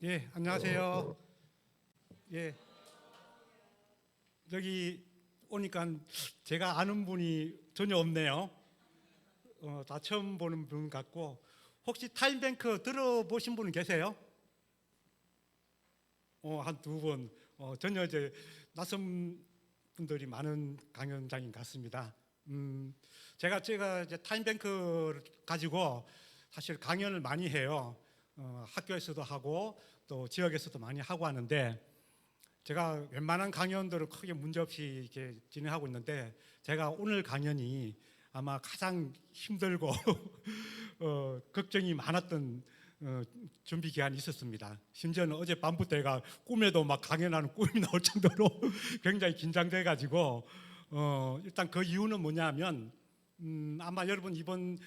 예, 안녕하세요. 예, 여기 오니까 제가 아는 분이 전혀 없네요. 다 처음 보는 분 같고, 혹시 타임뱅크 들어보신 분 계세요? 한 두 분. 전혀 이제 낯선 분들이 많은 강연장인 것 같습니다. 제가 이제 타임뱅크를 가지고 사실 강연을 많이 해요. 학교에서도 하고 또 지역에서도 많이 하고 하는데, 제가 웬만한 강연들은 크게 문제없이 이렇게 진행하고 있는데, 제가 오늘 강연이 아마 가장 힘들고 걱정이 많았던 준비 기간이 있었습니다. 심지어는 어제 밤부터 제가 꿈에도 막 강연하는 꿈이 나올 정도로 굉장히 긴장돼 가지고, 일단 그 이유는 뭐냐면, 아마 여러분 이번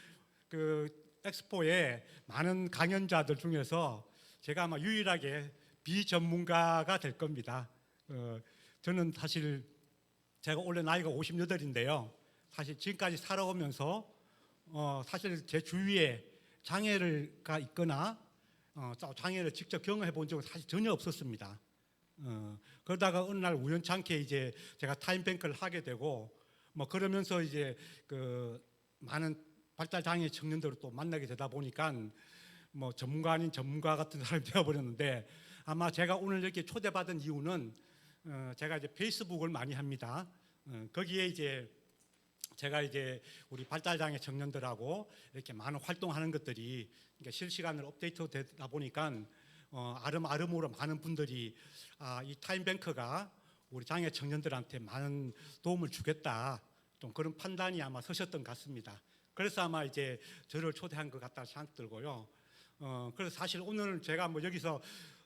그 엑스포에 많은 강연자들 중에서 제가 아마 유일하게 비전문가가 될 겁니다. 저는 사실 제가 원래 나이가 58인데요. 사실 지금까지 살아오면서 사실 제 주위에 장애가 있거나 장애를 직접 경험해 본 적은 사실 전혀 없었습니다. 그러다가 어느 날 우연찮게 이제 제가 타임뱅크를 하게 되고, 뭐 그러면서 이제 그 많은 발달 장애 청년들을 또 만나게 되다 보니까 뭐 전문가 아닌 전문가 같은 사람이 되어버렸는데, 아마 제가 오늘 이렇게 초대받은 이유는 제가 이제 페이스북을 많이 합니다. 거기에 이제 제가 이제 우리 발달장애 청년들하고 이렇게 많은 활동하는 것들이 실시간으로 업데이트 되다 보니까 아름아름으로 많은 분들이 이 타임뱅크가 우리 장애 청년들한테 많은 도움을 주겠다, 좀 그런 판단이 아마 서셨던 것 같습니다. 그래서 아마 이제 저를 초대한 것 같다는 생각 들고요. 그래서 사실 오늘 제가 뭐 여기서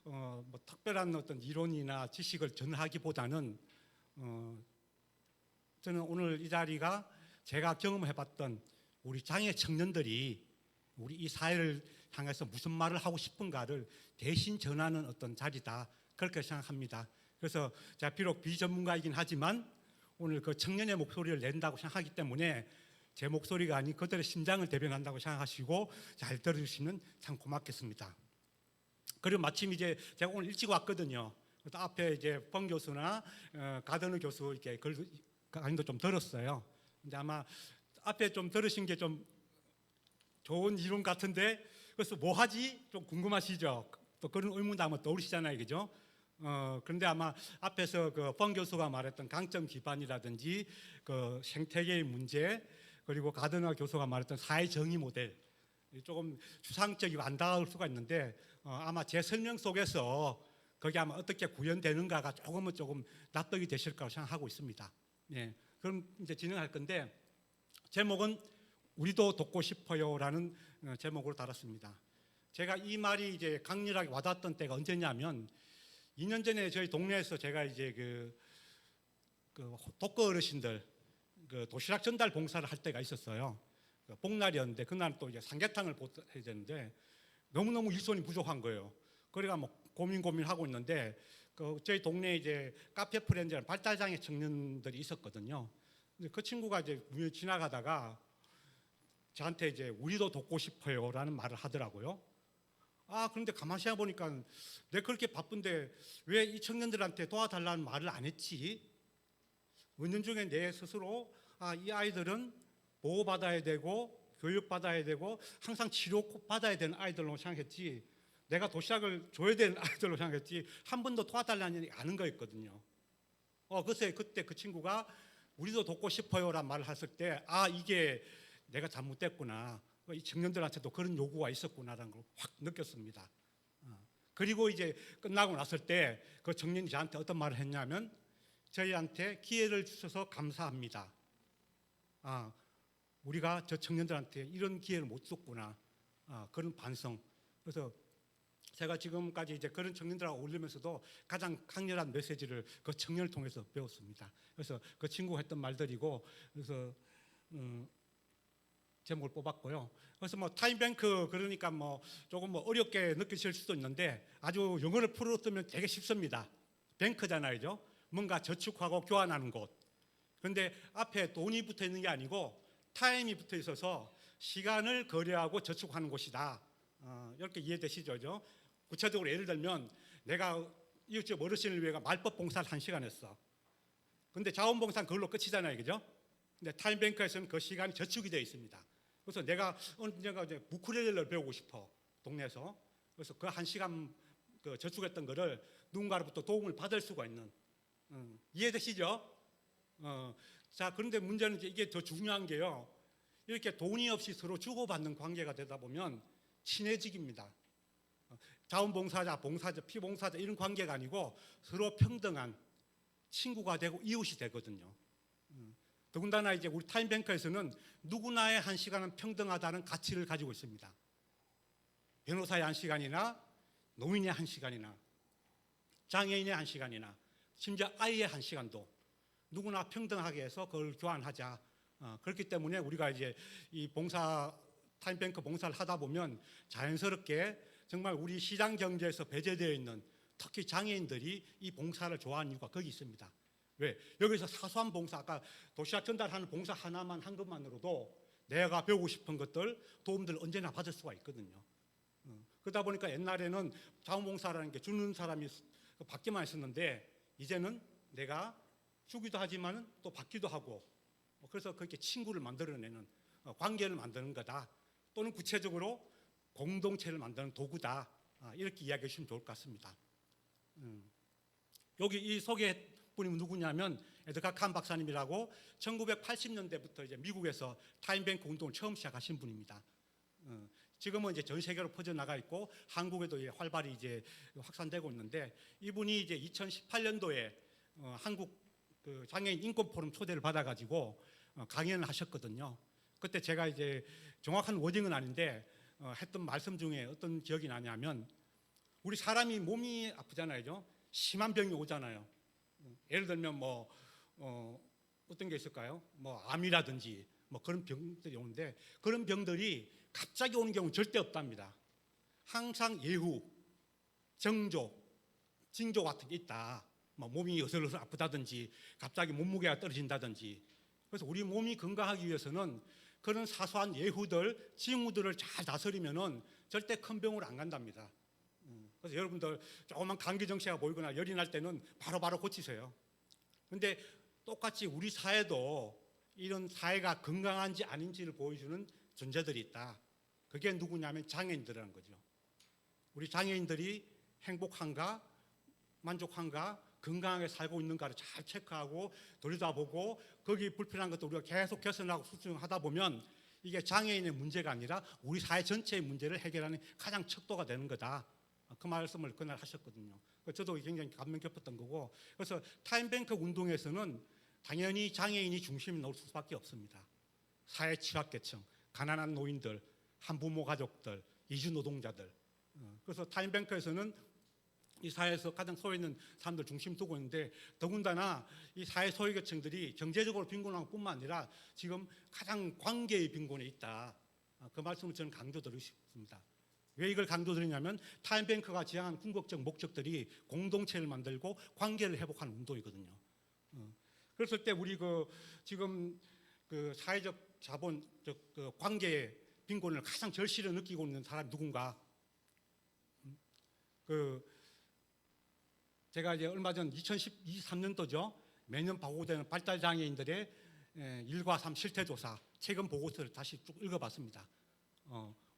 뭐 특별한 어떤 이론이나 지식을 전하기보다는 저는 오늘 이 자리가 제가 경험해봤던 우리 장애 청년들이 우리 이 사회를 향해서 무슨 말을 하고 싶은가를 대신 전하는 어떤 자리다, 그렇게 생각합니다. 그래서 제가 비록 비전문가이긴 하지만 오늘 그 청년의 목소리를 낸다고 생각하기 때문에 제 목소리가 아닌 그들의 심장을 대변한다고 생각하시고 잘 들어주시면 참 고맙겠습니다. 그리고 마침 이제 제가 오늘 일찍 왔거든요. 앞에 이제 펑 교수나 가드너 교수 이렇게 강의도 좀 들었어요. 근데 아마 앞에 좀 들으신 게 좀 좋은 이론 같은데, 그래서 뭐 하지? 좀 궁금하시죠? 또 그런 의문도 아마 떠오르시잖아요, 그죠? 그런데 아마 앞에서 그 펑 교수가 말했던 강점 기반이라든지 그 생태계의 문제, 그리고 가드너 교수가 말했던 사회 정의 모델, 조금 추상적이고 안 닿을 수가 있는데, 아마 제 설명 속에서 거기 아마 어떻게 구현되는가가 조금 납득이 되실 거라고 생각하고 있습니다. 예, 그럼 이제 진행할 건데, 제목은 우리도 돕고 싶어요라는 제목으로 달았습니다. 제가 이 말이 이제 강렬하게 와닿았던 때가 언제냐면, 2년 전에 저희 동네에서 제가 이제 그 독거 어르신들 그 도시락 전달 봉사를 할 때가 있었어요. 복날이었는데 그날 또 이제 삼계탕을 해야 되는데 너무너무 일손이 부족한 거예요. 그래가 뭐 고민하고 있는데, 저희 동네에 이제 카페 프렌즈라는 발달장애 청년들이 있었거든요. 근데 그 친구가 이제 우연히 지나가다가 저한테 이제 우리도 돕고 싶어요라는 말을 하더라고요. 그런데 가만히 생각해 보니까 내가 그렇게 바쁜데 왜 이 청년들한테 도와달라는 말을 안 했지? 은연중에 내 스스로 이 아이들은 보호받아야 되고 교육받아야 되고 항상 치료받아야 되는 아이들로 생각했지, 내가 도시락을 줘야 되는 아이들로 생각했지 한 번도 도와달라는 얘기 안 한 거였거든요. 글쎄 그때 그 친구가 우리도 돕고 싶어요란 말을 했을 때 이게 내가 잘못됐구나, 이 청년들한테도 그런 요구가 있었구나라는 걸 확 느꼈습니다. 그리고 이제 끝나고 났을 때 그 청년이 저한테 어떤 말을 했냐면, 저희한테 기회를 주셔서 감사합니다. 우리가 저 청년들한테 이런 기회를 못 줬구나, 그런 반성. 그래서 제가 지금까지 이제 그런 청년들하고 어울리면서도 가장 강렬한 메시지를 그 청년을 통해서 배웠습니다. 그래서 그 친구가 했던 말들이고, 그래서 제목을 뽑았고요. 그래서 뭐 타임뱅크 그러니까 뭐 조금 뭐 어렵게 느끼실 수도 있는데, 아주 영어를 풀어쓰면 되게 쉽습니다. 뱅크잖아요. 뭔가 저축하고 교환하는 곳. 그런데 앞에 돈이 붙어 있는 게 아니고 타임이 붙어 있어서 시간을 거래하고 저축하는 곳이다. 이렇게 이해되시죠? 구체적으로 예를 들면 내가 이웃집 어르신을 위해 말법 봉사를 1시간 했어. 근데 자원봉사는 그걸로 끝이잖아요, 그죠? 근데 타임뱅크에서는 그 시간이 저축이 되어 있습니다. 그래서 내가 언젠가 이제 우쿨렐레를 배우고 싶어, 동네에서. 그래서 그 1시간 그 저축했던 거를 누군가로부터 도움을 받을 수가 있는, 이해되시죠? 자, 그런데 문제는 이제 이게 더 중요한 게요. 이렇게 돈이 없이 서로 주고받는 관계가 되다 보면 친해지기입니다. 자원봉사자, 봉사자, 피봉사자 이런 관계가 아니고 서로 평등한 친구가 되고 이웃이 되거든요. 더군다나 이제 우리 타임뱅크에서는 누구나의 1시간은 평등하다는 가치를 가지고 있습니다. 변호사의 1시간이나 노인의 1시간이나 장애인의 1시간이나 심지어 아이의 1시간도 누구나 평등하게 해서 그걸 교환하자. 그렇기 때문에 우리가 이제 이 봉사 타임뱅크 봉사를 하다 보면 자연스럽게 정말 우리 시장 경제에서 배제되어 있는 특히 장애인들이 이 봉사를 좋아하는 이유가 거기 있습니다. 왜? 여기서 사소한 봉사, 아까 도시락 전달하는 봉사 하나만 한 것만으로도 내가 배우고 싶은 것들, 도움들 언제나 받을 수가 있거든요. 그러다 보니까 옛날에는 자원봉사라는 게 주는 사람이 받기만 했었는데 이제는 내가 주기도 하지만 또 받기도 하고 그래서 그렇게 친구를 만들어내는 관계를 만드는 거다. 또는 구체적으로 공동체를 만드는 도구다. 이렇게 이야기해 주시면 좋을 것 같습니다. 여기 이 소개 분이 누구냐면 에드가 칸 박사님이라고 1980년대부터 이제 미국에서 타임뱅크 운동을 처음 시작하신 분입니다. 지금은 이제 전 세계로 퍼져나가 있고 한국에도 이제 활발히 이제 확산되고 있는데 이분이 이제 2018년도에 한국 그 장애인 인권 포럼 초대를 받아가지고 강연을 하셨거든요. 그때 제가 이제 정확한 워딩은 아닌데 했던 말씀 중에 어떤 기억이 나냐면 우리 사람이 몸이 아프잖아요. 심한 병이 오잖아요. 예를 들면 뭐 어떤 게 있을까요? 뭐 암이라든지 뭐 그런 병들이 오는데 그런 병들이 갑자기 오는 경우는 절대 없답니다. 항상 예후, 정조, 징조 같은 게 있다. 뭐 몸이 어슬어슬 아프다든지 갑자기 몸무게가 떨어진다든지. 그래서 우리 몸이 건강하기 위해서는 그런 사소한 예후들, 징후들을 잘 다스리면은 절대 큰 병으로 안 간답니다. 그래서 여러분들 조그만 감기 증세가 보이거나 열이 날 때는 바로바로 고치세요. 그런데 똑같이 우리 사회도 이런 사회가 건강한지 아닌지를 보여주는 존재들이 있다. 그게 누구냐면 장애인들이라는 거죠. 우리 장애인들이 행복한가, 만족한가, 건강하게 살고 있는가를 잘 체크하고 들여다보고 거기 불편한 것도 우리가 계속 개선하고 수정하다 보면 이게 장애인의 문제가 아니라 우리 사회 전체의 문제를 해결하는 가장 척도가 되는 거다. 그 말씀을 그날 하셨거든요. 저도 굉장히 감명 깊었던 거고 그래서 타임뱅크 운동에서는 당연히 장애인이 중심이 나올 수밖에 없습니다. 사회 취약계층, 가난한 노인들, 한부모 가족들, 이주노동자들. 그래서 타임뱅크에서는 이 사회에서 가장 소외 있는 사람들 중심 두고 있는데 더군다나 이 사회 소외계층들이 경제적으로 빈곤한 것뿐만 아니라 지금 가장 관계의 빈곤에 있다. 그 말씀을 저는 강조드리고 싶습니다. 왜 이걸 강조드리냐면 타임뱅크가 지향한 궁극적 목적들이 공동체를 만들고 관계를 회복하는 운동이거든요. 그랬을 때 우리 지금 사회적 자본적 관계의 빈곤을 가장 절실히 느끼고 있는 사람이 누군가? 제가 이제 얼마 전 2023년도죠. 매년 보고되는 발달장애인들의 일과 삶 실태조사 최근 보고서를 다시 쭉 읽어봤습니다.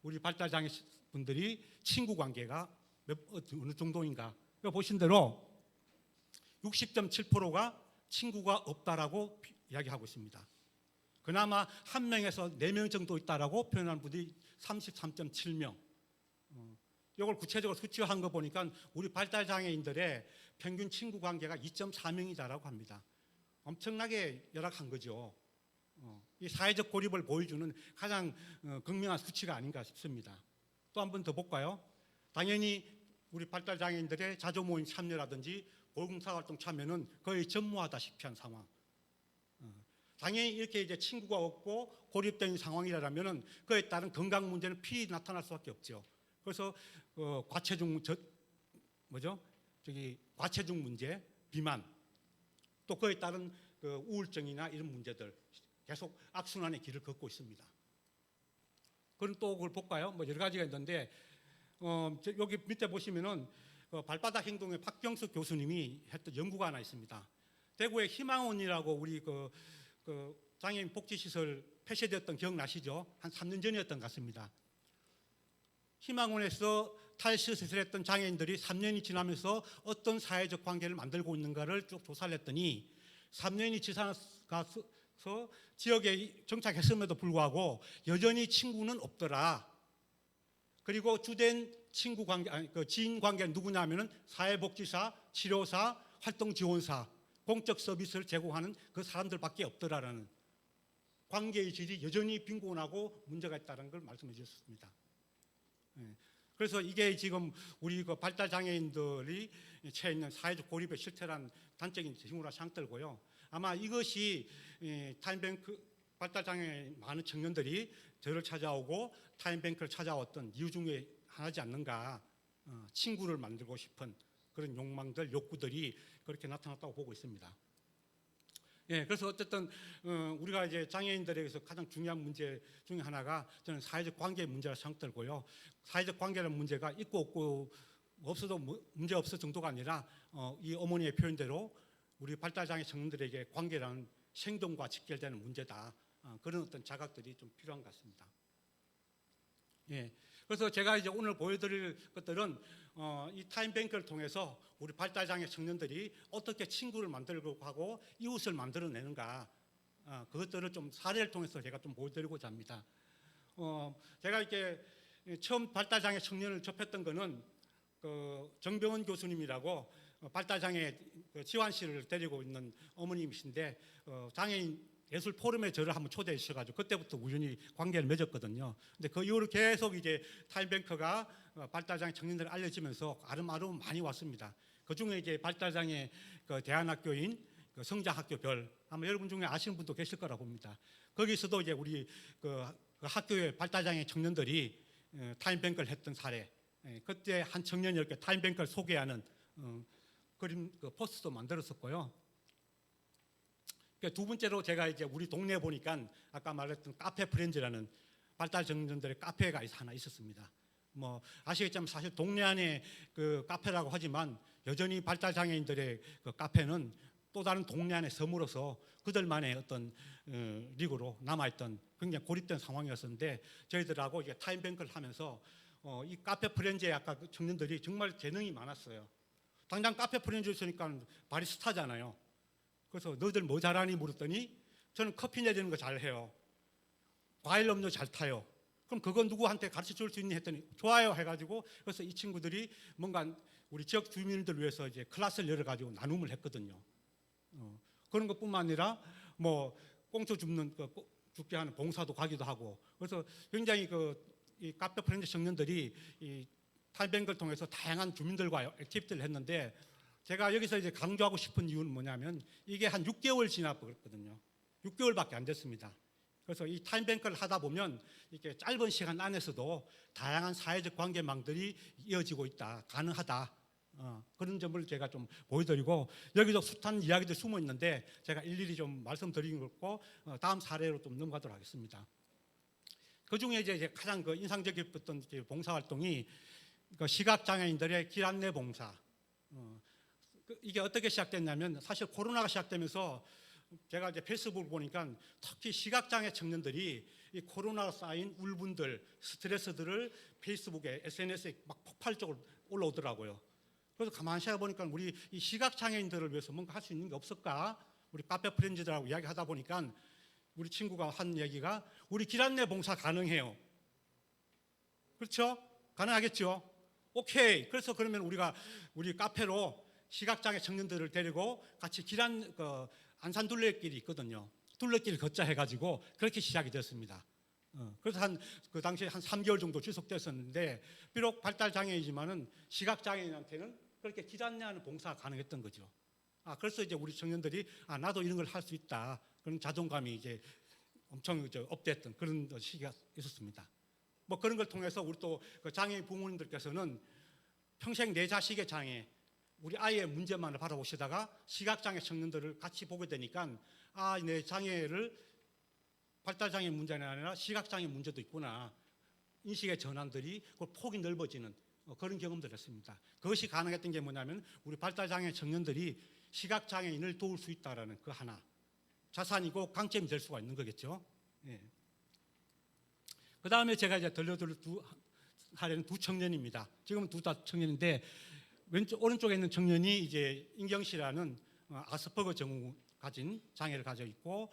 우리 발달장애 분들이 친구 관계가 어느 정도인가? 보신 대로 60.7%가 친구가 없다라고 이야기하고 있습니다. 그나마 1명에서 4명 정도 있다라고 표현하는 분들이 33.7명. 이걸 구체적으로 수치화한 거 보니까 우리 발달장애인들의 평균 친구 관계가 2.4명이다라고 합니다. 엄청나게 열악한 거죠. 이 사회적 고립을 보여주는 가장 극명한 수치가 아닌가 싶습니다. 또 한 번 더 볼까요? 당연히 우리 발달장애인들의 자조모임 참여라든지 봉사활동 참여는 거의 전무하다시피 한 상황. 당연히 이렇게 이제 친구가 없고 고립된 상황이라면은 그에 따른 건강 문제는 필히 나타날 수밖에 없죠. 그래서 과체중 과체중 문제, 비만, 또 그에 따른 우울증이나 이런 문제들 계속 악순환의 길을 걷고 있습니다. 그럼 또 그걸 볼까요? 뭐 여러 가지가 있는데 여기 밑에 보시면은 발바닥 행동의 박경숙 교수님이 했던 연구가 하나 있습니다. 대구의 희망원이라고 우리 그 장애인 복지시설 폐쇄되었던 기억나시죠? 한 3년 전이었던 것 같습니다. 희망원에서 탈시설했던 장애인들이 3년이 지나면서 어떤 사회적 관계를 만들고 있는가를 쭉 조사를 했더니 3년이 지나서 지역에 정착했음에도 불구하고 여전히 친구는 없더라. 그리고 주된 친구 관계, 지인 관계는 누구냐면은 사회복지사, 치료사, 활동지원사, 공적 서비스를 제공하는 그 사람들밖에 없더라라는 관계의 질이 여전히 빈곤하고 문제가 있다는 걸 말씀해 주셨습니다. 그래서 이게 지금 우리 그 발달 장애인들이 처해 있는 사회적 고립의 실태란 단적인 징후라 생각들고요. 아마 이것이 타임뱅크 발달 장애 많은 청년들이 저를 찾아오고 타임뱅크를 찾아왔던 이유 중에 하나지 않는가. 친구를 만들고 싶은 그런 욕망들, 욕구들이 그렇게 나타났다고 보고 있습니다. 그래서 어쨌든 우리가 이제 장애인들에게서 가장 중요한 문제 중에 하나가 저는 사회적 관계의 문제라 생각들고요. 사회적 관계라는 문제가 있고 없고 없어도 문제 없을 정도가 아니라 이 어머니의 표현대로 우리 발달장애 청년들에게 관계라는 생존과 직결되는 문제다. 그런 어떤 자각들이 좀 필요한 것 같습니다. 그래서 제가 이제 오늘 보여드릴 것들은 이 타임뱅크를 통해서 우리 발달장애 청년들이 어떻게 친구를 만들고 하고 이웃을 만들어내는가, 그것들을 좀 사례를 통해서 제가 좀 보여드리고자 합니다. 제가 이렇게 처음 발달장애 청년을 접했던 거는 그 정병원 교수님이라고 발달장애 지환씨를 데리고 있는 어머님이신데 장애인 예술 포럼에 저를 한번 초대해 주셔가지고 그때부터 우연히 관계를 맺었거든요. 근데 그 이후로 계속 이제 타임뱅크가 발달장애 청년들 알려지면서 아름아름 많이 왔습니다. 그 중에 이제 발달장애 그 대안학교인 그 성장학교별 아마 여러분 중에 아시는 분도 계실 거라고 봅니다. 거기서도 이제 우리 그 학교의 발달장애 청년들이 타임뱅크를 했던 사례, 그때 한 청년이 이렇게 타임뱅크를 소개하는 그림 그 포스도 만들었었고요. 두 번째로 제가 이제 우리 동네에 보니까 아까 말했던 카페 프렌즈라는 발달 청년들의 카페가 하나 있었습니다. 뭐 아시겠지만 사실 동네 안에 그 카페라고 하지만 여전히 발달 장애인들의 그 카페는 또 다른 동네 안의 섬으로서 그들만의 어떤 리그로 남아있던 굉장히 고립된 상황이었는데 저희들하고 이제 타임뱅크를 하면서 이 카페 프렌즈의 아까 그 청년들이 정말 재능이 많았어요. 당장 카페 프렌즈 있으니까 바리스타잖아요. 그래서 너희들 뭐 잘하니 물었더니 저는 커피 내리는 거 잘해요. 과일 음료 잘 타요. 그럼 그건 누구한테 가르쳐 줄 수 있니 했더니 좋아요 해가지고 그래서 이 친구들이 뭔가 우리 지역 주민들 위해서 이제 클래스를 열어가지고 나눔을 했거든요. 그런 것뿐만 아니라 뭐 꽁초 줍는 죽게 하는 봉사도 가기도 하고 그래서 굉장히 이 카페 프렌즈 청년들이 이 타임뱅크를 통해서 다양한 주민들과 액티비티를 했는데 제가 여기서 이제 강조하고 싶은 이유는 뭐냐면 이게 한 6개월 지나버렸거든요. 6개월밖에 안 됐습니다. 그래서 이 타임뱅크를 하다 보면 이렇게 짧은 시간 안에서도 다양한 사회적 관계망들이 이어지고 있다, 가능하다. 그런 점을 제가 좀 보여드리고 여기서 숱한 이야기들 숨어 있는데 제가 일일이 좀 말씀드리는 거고 다음 사례로 좀 넘어가도록 하겠습니다. 그 중에 이제 가장 인상적이었던 봉사활동이 시각장애인들의 길 안내 봉사. 이게 어떻게 시작됐냐면 사실 코로나가 시작되면서 제가 이제 페이스북을 보니까 특히 시각장애 청년들이 이 코로나로 쌓인 울분들, 스트레스들을 페이스북에 SNS에 막 폭발적으로 올라오더라고요. 그래서 가만히 생각해보니까 우리 이 시각장애인들을 위해서 뭔가 할 수 있는 게 없을까? 우리 카페 프렌즈들하고 이야기하다 보니까 우리 친구가 한 얘기가 우리 길 안내 봉사 가능해요. 그렇죠? 가능하겠죠? 오케이. 그래서 그러면 우리 카페로 시각장애 청년들을 데리고 같이 안산 둘레길이 있거든요. 둘레길 걷자 해가지고 그렇게 시작이 됐습니다. 그래서 그 당시에 한 3개월 정도 지속됐었는데 비록 발달장애이지만은 시각장애인한테는 그렇게 길 안내하는 봉사가 가능했던 거죠. 그래서 이제 우리 청년들이 나도 이런 걸 할 수 있다. 그런 자존감이 이제 엄청 업됐던 그런 시기가 있었습니다. 뭐 그런 걸 통해서 우리 또 장애인 부모님들께서는 평생 내 자식의 장애, 우리 아이의 문제만을 바라보시다가 시각장애 청년들을 같이 보게 되니까 내 장애를 발달장애 문제가 아니라 시각장애 문제도 있구나. 인식의 전환들이 폭이 넓어지는 그런 경험들을 했습니다. 그것이 가능했던 게 뭐냐면 우리 발달장애 청년들이 시각장애인을 도울 수 있다는 그 하나, 자산이고 강점이 될 수가 있는 거겠죠. 예. 그 다음에 제가 이제 들려드릴 하려는 두 청년입니다. 지금은 둘 다 청년인데 오른쪽에 있는 청년이 이제 인경 씨라는 아스퍼거 증후 가진 장애를 가지고 있고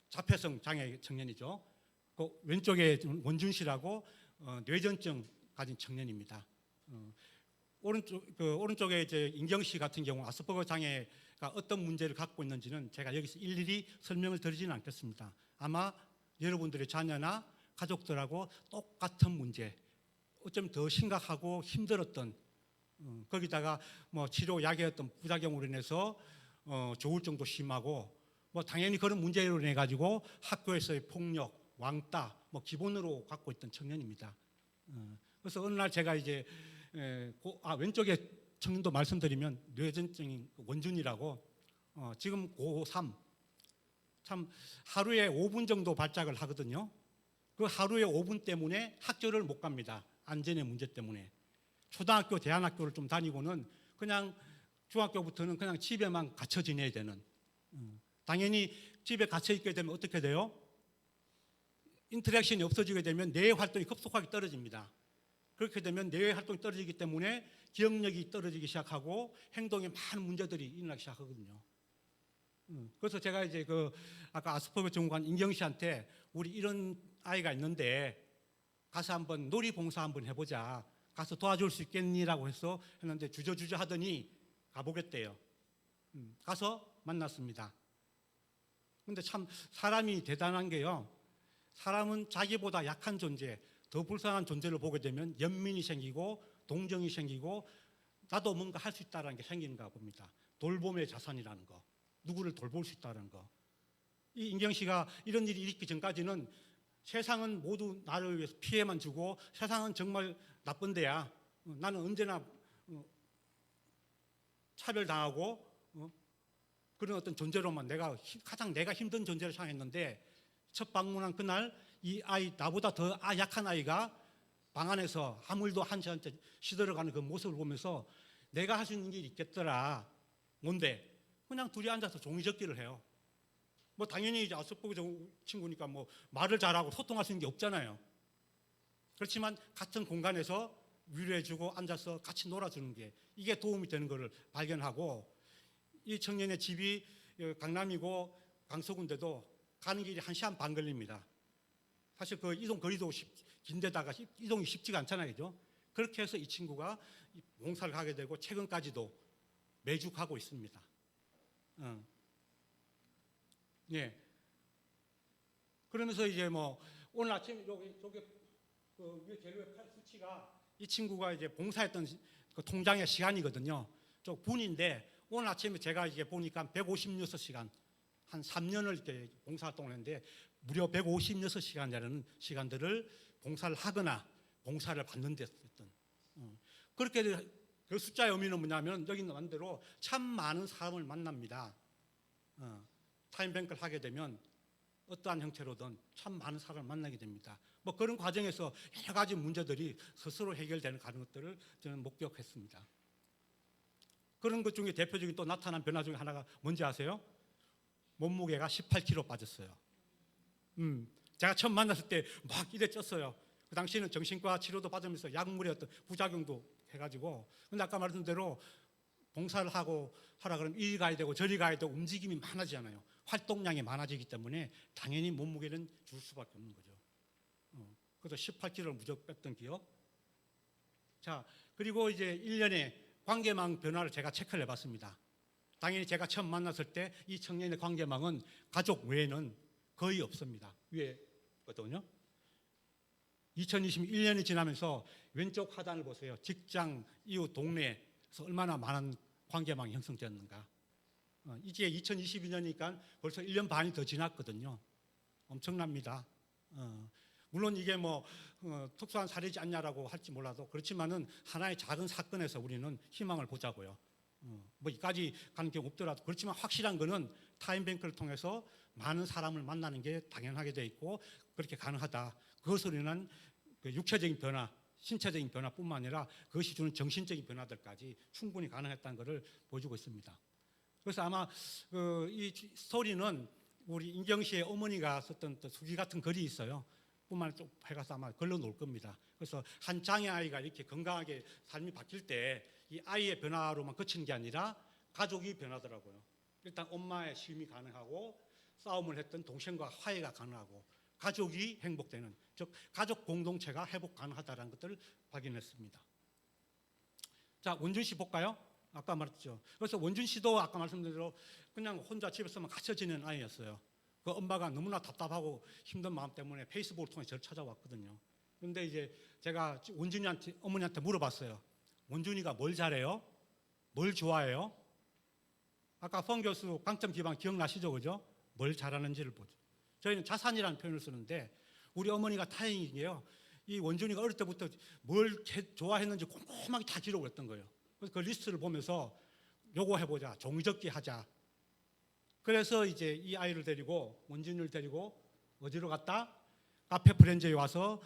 자폐성 장애 청년이죠. 그 왼쪽에 원준 씨라고 뇌전증 가진 청년입니다. 오른쪽에 이제 인경 씨 같은 경우 아스퍼거 장애가 어떤 문제를 갖고 있는지는 제가 여기서 일일이 설명을 드리지는 않겠습니다. 아마 여러분들의 자녀나 가족들하고 똑같은 문제, 어쩌면 더 심각하고 힘들었던 거기다가 뭐 치료 약의 어떤 부작용으로 인해서 조울증도 심하고 뭐 당연히 그런 문제로 인해 가지고 학교에서의 폭력, 왕따 뭐 기본으로 갖고 있던 청년입니다. 그래서 어느 날 제가 이제 왼쪽에 청년도 말씀드리면 뇌전증인 원준이라고 지금 고3 참 하루에 5분 정도 발작을 하거든요. 그 하루에 5분 때문에 학교를 못 갑니다. 안전의 문제 때문에. 초등학교, 대안학교를 좀 다니고는 그냥 중학교부터는 그냥 집에만 갇혀 지내야 되는. 당연히 집에 갇혀 있게 되면 어떻게 돼요? 인터랙션이 없어지게 되면 뇌의 활동이 급속하게 떨어집니다. 그렇게 되면 뇌의 활동이 떨어지기 때문에 기억력이 떨어지기 시작하고 행동에 많은 문제들이 일어나기 시작하거든요. 그래서 제가 이제 아까 아스퍼거 증후군 인경 씨한테 우리 이런 아이가 있는데 가서 한번 놀이봉사 한번 해보자. 가서 도와줄 수 있겠니라고 해서 했는데 주저주저 하더니 가보겠대요. 가서 만났습니다. 근데 참 사람이 대단한 게요. 사람은 자기보다 약한 존재, 더 불쌍한 존재를 보게 되면 연민이 생기고 동정이 생기고 나도 뭔가 할 수 있다는 게 생기는가 봅니다. 돌봄의 자산이라는 거, 누구를 돌볼 수 있다는 거. 이 인경 씨가 이런 일이 있기 전까지는 세상은 모두 나를 위해서 피해만 주고 세상은 정말 나쁜 데야. 나는 언제나 차별당하고 그런 어떤 존재로만 가장 내가 힘든 존재를 생각했는데 첫 방문한 그날 이 아이, 나보다 더 약한 아이가 방 안에서 아무 일도 하지 않고 시들어가는 그 모습을 보면서 내가 할 수 있는 일이 있겠더라. 뭔데? 그냥 둘이 앉아서 종이접기를 해요. 뭐 당연히 이제 아스퍼거 친구니까 뭐 말을 잘하고 소통할 수 있는 게 없잖아요. 그렇지만 같은 공간에서 위로해주고 앉아서 같이 놀아주는 게 이게 도움이 되는 것을 발견하고 이 청년의 집이 강남이고 강서구인데도 가는 길이 1시간 반 걸립니다. 사실 그 이동 거리도 긴데다가 이동이 쉽지가 않잖아요. 그죠? 그렇게 해서 이 친구가 봉사를 하게 되고 최근까지도 매주 가고 있습니다. 예. 그러면서 이제 뭐 오늘 아침 저기 그 위에 제일 위에 수치가 이 친구가 이제 봉사했던 그 통장의 시간이거든요. 저 분인데 오늘 아침에 제가 이제 보니까 156시간 한 3년을 이렇게 봉사활동을 했는데 무려 156시간이라는 시간들을 봉사를 하거나 봉사를 받는 데 썼던. 그렇게 그 숫자의 의미는 뭐냐면 여기 있는 대로 참 많은 사람을 만납니다. 타임뱅크를 하게 되면 어떠한 형태로든 참 많은 사람을 만나게 됩니다. 뭐 그런 과정에서 여러 가지 문제들이 스스로 해결되는 그런 것들을 저는 목격했습니다. 그런 것 중에 대표적인 또 나타난 변화 중에 하나가 뭔지 아세요? 몸무게가 18kg 빠졌어요. 제가 처음 만났을 때 막 이래 쪘어요. 그 당시에는 정신과 치료도 받으면서 약물의 어떤 부작용도 해가지고. 근데 아까 말했던 대로 봉사를 하라 그러면 이리 가야 되고 저리 가야 되고 움직임이 많아지잖아요. 활동량이 많아지기 때문에 당연히 몸무게는 줄 수밖에 없는 거죠. 그래서 18kg를 무조건 뺐던 기억. 자, 그리고 이제 1년에 관계망 변화를 제가 체크를 해봤습니다. 당연히 제가 처음 만났을 때 이 청년의 관계망은 가족 외에는 거의 없습니다. 위에 거든요. 2021년이 지나면서 왼쪽 하단을 보세요. 직장, 이웃, 동네에서 얼마나 많은 관계망이 형성되었는가. 이게 2022년이니까 벌써 1년 반이 더 지났거든요. 엄청납니다. 물론 이게 뭐 특수한 사례지 않냐라고 할지 몰라도 그렇지만은 하나의 작은 사건에서 우리는 희망을 보자고요. 뭐 이까지 가는 경우 없더라도 그렇지만 확실한 거는 타임뱅크를 통해서 많은 사람을 만나는 게 당연하게 돼 있고 그렇게 가능하다. 그것으로 인한 그 육체적인 변화, 신체적인 변화뿐만 아니라 그것이 주는 정신적인 변화들까지 충분히 가능했다는 것을 보여주고 있습니다. 그래서 아마 이 스토리는 우리 인경 씨의 어머니가 썼던 또 수기 같은 글이 있어요. 뿐만 좀 해가서 아마 걸러 놓을 겁니다. 그래서 한 장애 아이가 이렇게 건강하게 삶이 바뀔 때 이 아이의 변화로만 그치는 게 아니라 가족이 변하더라고요. 일단 엄마의 쉼이 가능하고 싸움을 했던 동생과 화해가 가능하고 가족이 행복되는, 즉 가족 공동체가 회복 가능하다는 것들을 확인했습니다. 자, 원준 씨 볼까요? 아까 말했죠. 그래서 원준 씨도 아까 말씀드린 대로 그냥 혼자 집에서만 갇혀 지내는 아이였어요. 그 엄마가 너무나 답답하고 힘든 마음 때문에 페이스북을 통해 저를 찾아왔거든요. 그런데 이제 제가 원준이한테, 어머니한테 물어봤어요. 원준이가 뭘 잘해요? 뭘 좋아해요? 아까 펑 교수 강점 기반 기억나시죠? 그죠? 뭘 잘하는지를 보죠. 저희는 자산이라는 표현을 쓰는데 우리 어머니가 다행인 게요. 이 원준이가 어릴 때부터 뭘 좋아했는지 꼼꼼하게 다 기록을 했던 거예요. 그래서 그 리스트를 보면서 요거 해보자, 종이접기 하자. 그래서 이제 이 아이를 데리고, 원준이를 데리고 어디로 갔다? 카페 프렌즈에 와서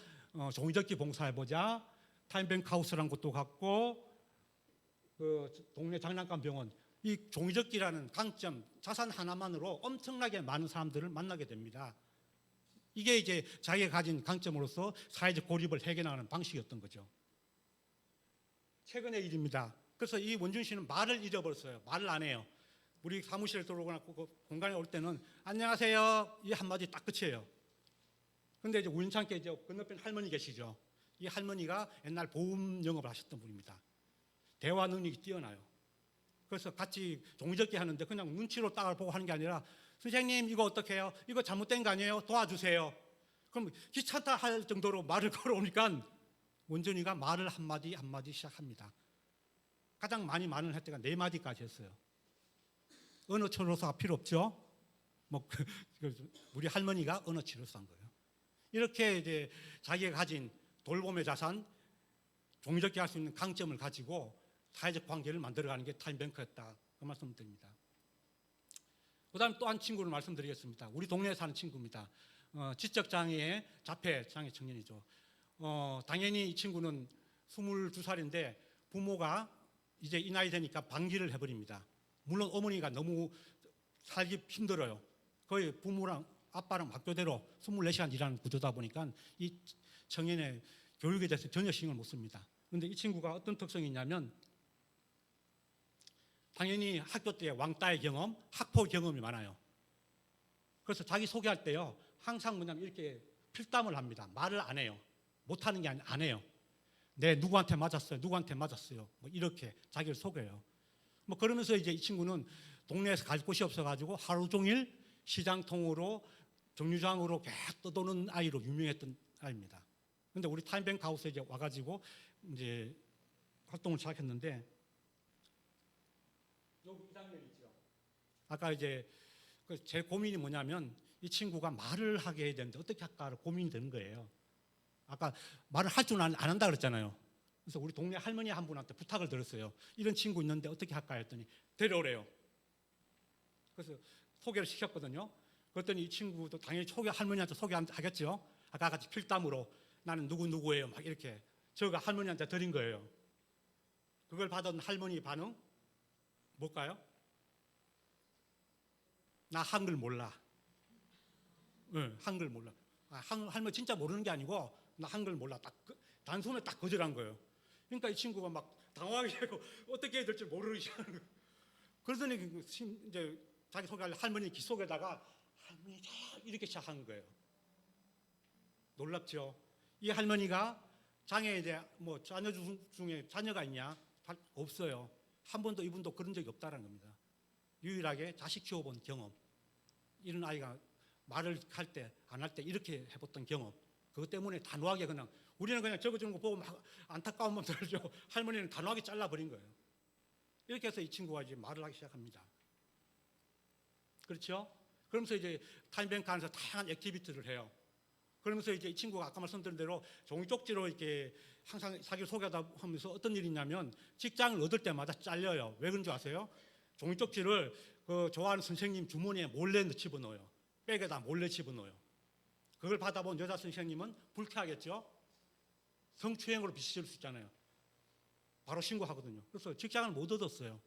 종이접기 봉사해보자. 타임뱅크 하우스라는 곳도 갔고, 그 동네 장난감 병원, 이 종이접기라는 강점, 자산 하나만으로 엄청나게 많은 사람들을 만나게 됩니다. 이게 이제 자기가 가진 강점으로서 사회적 고립을 해결하는 방식이었던 거죠. 최근의 일입니다. 그래서 이 원준 씨는 말을 잃어버렸어요. 말을 안 해요. 우리 사무실에 들어오거나 공간에 올 때는 안녕하세요 이 한마디 딱 끝이에요. 근데 이제 우연찮게 이제 건너편 할머니 계시죠. 이 할머니가 옛날 보험 영업을 하셨던 분입니다. 대화 능력이 뛰어나요. 그래서 같이 종이접기 하는데 그냥 눈치로 딱 보고 하는 게 아니라 선생님 이거 어떻게 해요? 이거 잘못된 거 아니에요? 도와주세요. 그럼 귀찮다 할 정도로 말을 걸어오니까 원준이가 말을 한마디 한마디 시작합니다. 가장 많이 말을 할 때가 4마디까지 했어요. 언어 치료사가 필요 없죠? 뭐 우리 할머니가 언어 치료사 한 거예요. 이렇게 이제 자기가 가진 돌봄의 자산, 종이접기 할 수 있는 강점을 가지고 사회적 관계를 만들어가는 게 타임뱅크였다. 그 말씀을 드립니다. 그 다음에 또 한 친구를 말씀드리겠습니다. 우리 동네에 사는 친구입니다. 지적장애의 자폐장애 청년이죠. 당연히 이 친구는 22살인데 부모가 이제 이 나이 되니까 방기를 해버립니다. 물론 어머니가 너무 살기 힘들어요. 거의 부모랑 아빠랑 학교대로 24시간 일하는 구조다 보니까 이 청년의 교육에 대해서 전혀 신경을 못 씁니다. 그런데 이 친구가 어떤 특성이 있냐면 당연히 학교 때 왕따의 경험, 학폭 경험이 많아요. 그래서 자기 소개할 때요 항상 뭐냐면 이렇게 필담을 합니다. 말을 안 해요. 못하는 게 아니라 안 해요. 네, 누구한테 맞았어요. 누구한테 맞았어요. 뭐 이렇게 자기를 소개해요. 뭐 그러면서 이제 이 친구는 동네에서 갈 곳이 없어가지고 하루 종일 시장통으로 정류장으로 계속 떠도는 아이로 유명했던 아이입니다. 그런데 우리 타임뱅크 하우스에 이제 와가지고 이제 활동을 시작했는데 여기 이 장면 있죠. 아까 이제 제 고민이 뭐냐면 이 친구가 말을 하게 해야 되는데 어떻게 할까 고민이 되는 거예요. 아까 말을 할 줄 안 한다 그랬잖아요. 그래서 우리 동네 할머니 한 분한테 부탁을 드렸어요. 이런 친구 있는데 어떻게 할까 했더니 데려오래요. 그래서 소개를 시켰거든요. 그랬더니 이 친구도 당연히 할머니한테 소개하겠죠. 아까 같이 필담으로 나는 누구예요. 막 이렇게 저가 할머니한테 드린 거예요. 그걸 받은 할머니 반응 뭘까요? 나 한글 몰라. 네, 한글 몰라. 할머니 진짜 모르는 게 아니고 나 한글 몰라. 딱 단숨에 딱 거절한 거예요. 그러니까 이 친구가 막 당황하게 되고 어떻게 해야 될지 모르는 거예요. 그러더니 이제 자기 소개할 할머니 귀 속에다가 할머니 이렇게 시작한 거예요. 놀랍죠? 이 할머니가 장애에 대해 뭐 자녀 중에 자녀가 있냐? 없어요. 한 번도 이분도 그런 적이 없다는 겁니다. 유일하게 자식 키워본 경험. 이런 아이가 말을 할 때 안 할 때 이렇게 해봤던 경험. 그것 때문에 단호하게 그냥 우리는 그냥 적어주는 거 보고 막 안타까운 마음 들죠. 할머니는 단호하게 잘라버린 거예요. 이렇게 해서 이 친구가 이제 말을 하기 시작합니다. 그렇죠? 그러면서 이제 타임뱅크 안에서 다양한 액티비티를 해요. 그러면서 이제 이 친구가 아까 말씀드린 대로 종이 쪽지로 이렇게 항상 자기를 소개하다 하면서 어떤 일이 있냐면 직장을 얻을 때마다 잘려요. 왜 그런 줄 아세요? 종이 쪽지를 그 좋아하는 선생님 주머니에 몰래 집어넣어요. 백에다 몰래 집어넣어요. 그걸 받아본 여자 선생님은 불쾌하겠죠? 성추행으로 비춰질 수 있잖아요. 바로 신고하거든요. 그래서 직장을 못 얻었어요.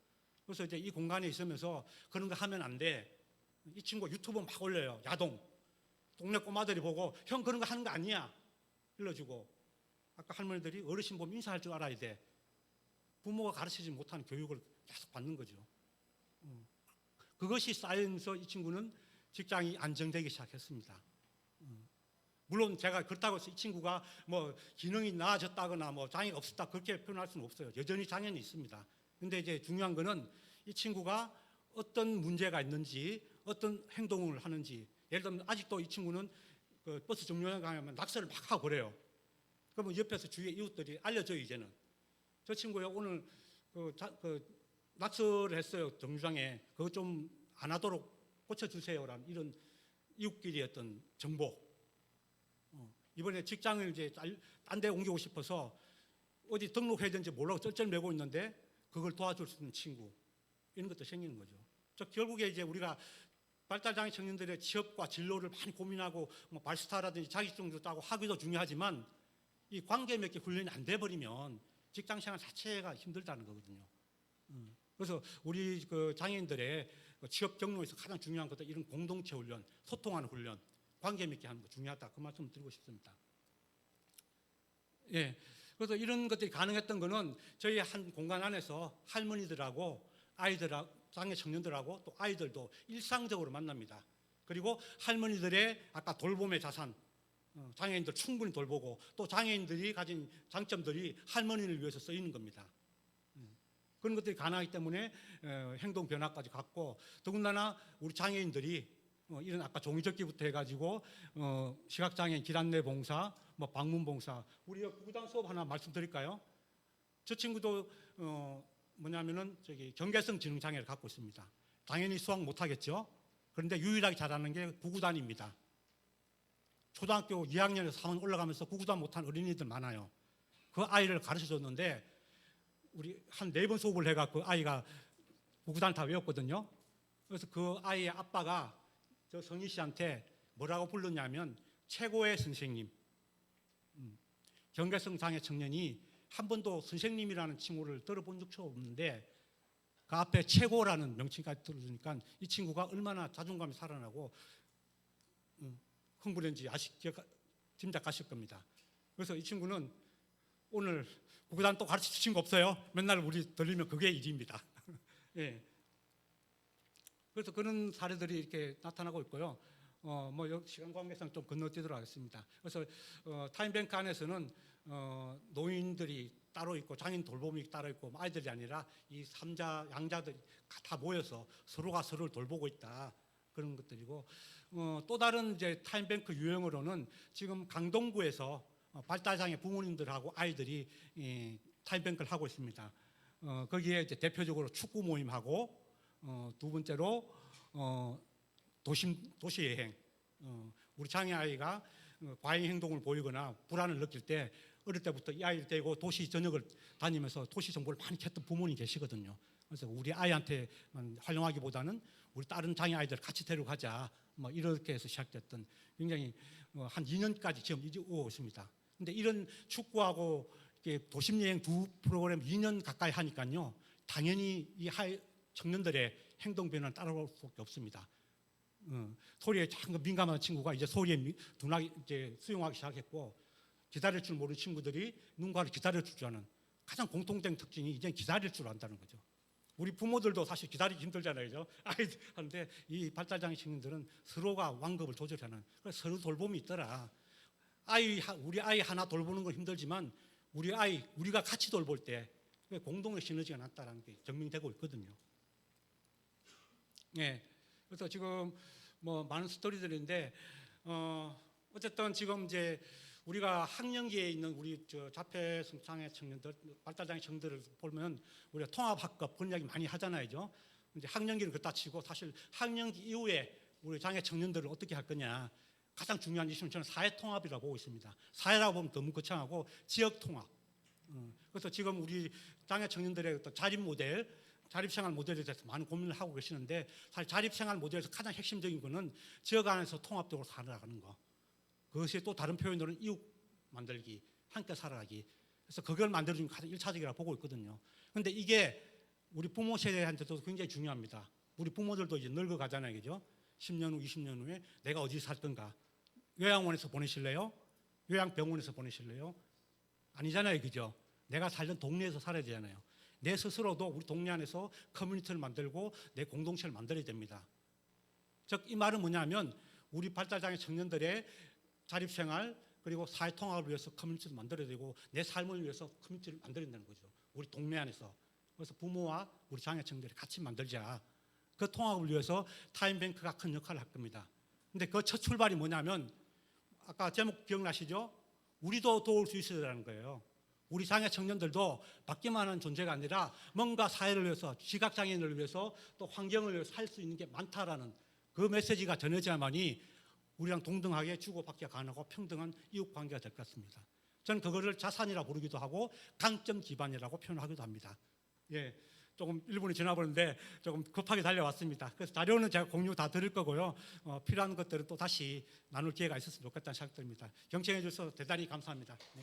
그래서 이제 이 공간에 있으면서 그런 거 하면 안 돼. 이 친구 유튜브 막 올려요. 야동. 동네 꼬마들이 보고 형 그런 거 하는 거 아니야. 일러주고. 아까 할머니들이 어르신 보면 인사할 줄 알아야 돼. 부모가 가르치지 못하는 교육을 계속 받는 거죠. 그것이 쌓이면서 이 친구는 직장이 안정되기 시작했습니다. 물론 제가 그렇다고 해서 이 친구가 뭐 기능이 나아졌다거나 뭐 장애가 없었다 그렇게 표현할 수는 없어요. 여전히 장애는 있습니다. 근데 이제 중요한 거는 이 친구가 어떤 문제가 있는지 어떤 행동을 하는지, 예를 들면 아직도 이 친구는 그 버스 정류장 가면 낙서를 막 하고 그래요. 그러면 옆에서 주위에 이웃들이 알려줘요. 이제는 저 친구요 오늘 그 낙서를 했어요 정류장에. 그거 좀 안 하도록 고쳐주세요라는 이런 이웃끼리 어떤 정보. 이번에 직장을 이제 딴 데 옮기고 싶어서 어디 등록해야 되는지 몰라고 쩔쩔매고 있는데 그걸 도와줄 수 있는 친구, 이런 것도 생기는 거죠. 결국에 이제 우리가 발달장애 청년들의 취업과 진로를 많이 고민하고 뭐 발스타라든지 자격증도 따고 학위도 중요하지만 이 관계 맺기 훈련이 안 돼버리면 직장 생활 자체가 힘들다는 거거든요. 그래서 우리 그 장애인들의 취업 경로에서 가장 중요한 것도 이런 공동체 훈련, 소통하는 훈련, 관계 맺기 하는 거 중요하다. 그 말씀 드리고 싶습니다. 예. 그래서 이런 것들이 가능했던 거는 저희 한 공간 안에서 할머니들하고 아이들하고 장애 청년들하고 또 아이들도 일상적으로 만납니다. 그리고 할머니들의 아까 돌봄의 자산, 장애인들 충분히 돌보고 또 장애인들이 가진 장점들이 할머니를 위해서 쓰이는 겁니다. 그런 것들이 가능하기 때문에 행동 변화까지 갔고, 더군다나 우리 장애인들이 이런 아까 종이접기부터 해가지고 시각장애인 길안내 봉사, 뭐 방문 봉사, 우리 구구단 수업 하나 말씀드릴까요? 저 친구도 뭐냐면은 저기 경계성 지능 장애를 갖고 있습니다. 당연히 수학 못하겠죠. 그런데 유일하게 잘하는 게 구구단입니다. 초등학교 2학년에서 3학년 올라가면서 구구단 못한 어린이들 많아요. 그 아이를 가르쳐줬는데 우리 한 4번 수업을 해갖고 아이가 구구단 다 외웠거든요. 그래서 그 아이의 아빠가 저 성희 씨한테 뭐라고 불렀냐면 최고의 선생님. 경계성 장애 청년이 한 번도 선생님이라는 칭호를 들어본 적이 없는데 그 앞에 최고라는 명칭까지 들어주니까 이 친구가 얼마나 자존감이 살아나고 흥분했는지 짐작하실 겁니다. 그래서 이 친구는 오늘 구구단 또 가르쳐 주신 거 없어요? 맨날 우리 들리면 그게 일입니다. 예. 그래서 그런 사례들이 이렇게 나타나고 있고요. 뭐 시간 관계상 좀 건너뛰도록 하겠습니다. 그래서 타임뱅크 안에서는 노인들이 따로 있고 장애인 돌봄이 따로 있고 아이들이 아니라 이 삼자 양자들이 다 모여서 서로가 서로를 돌보고 있다. 그런 것들이고 또 다른 이제 타임뱅크 유형으로는 지금 강동구에서 발달장애 부모님들하고 아이들이 타임뱅크를 하고 있습니다. 거기에 이제 대표적으로 축구 모임하고 두 번째로 도시 여행. 우리 장애 아이가 과잉 행동을 보이거나 불안을 느낄 때 어릴 때부터 이 아이를 데리고 도시 전역을 다니면서 도시 정보를 많이 켰던 부모님이 계시거든요. 그래서 우리 아이한테만 활용하기보다는 우리 다른 장애 아이들 같이 데려가자. 뭐 이렇게 해서 시작됐던 굉장히 한 2년까지 지금 이제 오고 있습니다. 근데 이런 축구하고 도심 여행 두 프로그램 2년 가까이 하니까요. 당연히 이 청년들의 행동 변화는 따라올 수밖에 없습니다. 소리에 참 민감한 친구가 이제 소리에 둔하게 이제 수용하기 시작했고, 기다릴 줄 모르는 친구들이 누군가를 기다려 줄 줄 아는 가장 공통된 특징이 이제 기다릴 줄 안다는 거죠. 우리 부모들도 사실 기다리기 힘들잖아요. 아이들 하는데 이 발달장애 청년들은 서로가 완급을 조절하는, 그래서 서로 돌봄이 있더라. 우리 아이 하나 돌보는 건 힘들지만 우리가 같이 돌볼 때 공동의 시너지가 났다는 게 증명되고 있거든요. 예. 그래서 지금 뭐 많은 스토리들인데 어쨌든 지금 이제 우리가 학령기에 있는 우리 자폐성 장애 청년들, 발달장애 청년들을 보면 우리가 통합학급 그런 이야기 많이 하잖아요. 이제 학령기는 그렇다 치고 사실 학령기 이후에 우리 장애 청년들을 어떻게 할 거냐, 가장 중요한 이슈는 저는 사회통합이라고 보고 있습니다. 사회라고 보면 너무 거창하고 지역통합. 그래서 지금 우리 장애 청년들의 어떤 자립생활 모델에 대해서 많은 고민을 하고 계시는데, 사실 자립생활 모델에서 가장 핵심적인 거는 지역 안에서 통합적으로 살아가는 거. 그것이 또 다른 표현으로는 이웃 만들기 함께 살아가기. 그래서 그걸 만들어주는 게 가장 1차적이라고 보고 있거든요. 그런데 이게 우리 부모 세대한테도 굉장히 중요합니다. 우리 부모들도 이제 늙어가잖아요. 그죠? 10년 후, 20년 후에 내가 어디 살 건가? 요양원에서 보내실래요? 요양병원에서 보내실래요? 아니잖아요. 그죠? 내가 살던 동네에서 살아야 되잖아요. 내 스스로도 우리 동네 안에서 커뮤니티를 만들고 내 공동체를 만들어야 됩니다. 즉 이 말은 뭐냐면 우리 발달장애 청년들의 자립생활 그리고 사회통합을 위해서 커뮤니티를 만들어야 되고 내 삶을 위해서 커뮤니티를 만들어야 되는 거죠. 우리 동네 안에서. 그래서 부모와 우리 장애청년들이 같이 만들자. 그 통합을 위해서 타임뱅크가 큰 역할을 할 겁니다. 근데 그 첫 출발이 뭐냐면 아까 제목 기억나시죠? 우리도 도울 수 있어야 되는 거예요. 우리 장애 청년들도 받기만 하는 존재가 아니라 뭔가 사회를 위해서 시각장애인을 위해서 또 환경을 위해서 할 수 있는 게 많다라는 그 메시지가 전해져야만이 우리랑 동등하게 주고받기가 가능하고 평등한 이웃관계가 될 것 같습니다. 저는 그거를 자산이라고 부르기도 하고 강점 기반이라고 표현하기도 합니다. 예, 조금 1분이 지나버렸는데 조금 급하게 달려왔습니다. 그래서 자료는 제가 공유 다 드릴 거고요. 필요한 것들은 또 다시 나눌 기회가 있었으면 좋겠다는 생각이 듭니다. 경청해 주셔서 대단히 감사합니다. 네.